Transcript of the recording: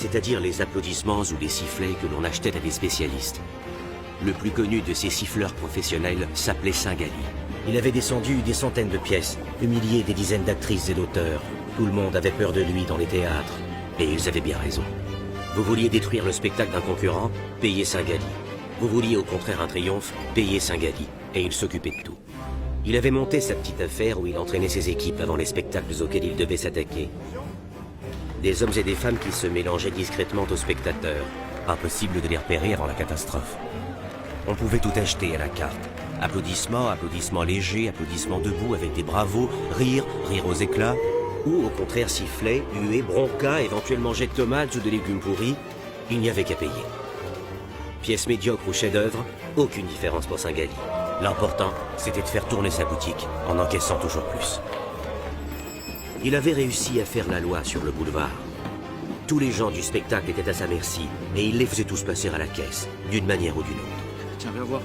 c'est-à-dire les applaudissements ou les sifflets que l'on achetait à des spécialistes. Le plus connu de ces siffleurs professionnels s'appelait Saint-Gali. Il avait descendu des centaines de pièces, humilié des dizaines d'actrices et d'auteurs. Tout le monde avait peur de lui dans les théâtres. Et ils avaient bien raison. Vous vouliez détruire le spectacle d'un concurrent, payez Saint-Gali. Vous vouliez au contraire un triomphe, payez Saint-Gali. Et il s'occupait de tout. Il avait monté sa petite affaire où il entraînait ses équipes avant les spectacles auxquels il devait s'attaquer. Des hommes et des femmes qui se mélangeaient discrètement aux spectateurs. Impossible de les repérer avant la catastrophe. On pouvait tout acheter à la carte. Applaudissements, applaudissements légers, applaudissements debout avec des bravos, rire, rire aux éclats, ou au contraire sifflets, huées, broncas, éventuellement jets de tomates ou de légumes pourris, il n'y avait qu'à payer. Pièce médiocre ou chef-d'œuvre, aucune différence pour Saint-Gali. L'important, c'était de faire tourner sa boutique en encaissant toujours plus. Il avait réussi à faire la loi sur le boulevard. Tous les gens du spectacle étaient à sa merci et il les faisait tous passer à la caisse, d'une manière ou d'une autre. Tiens, viens voir.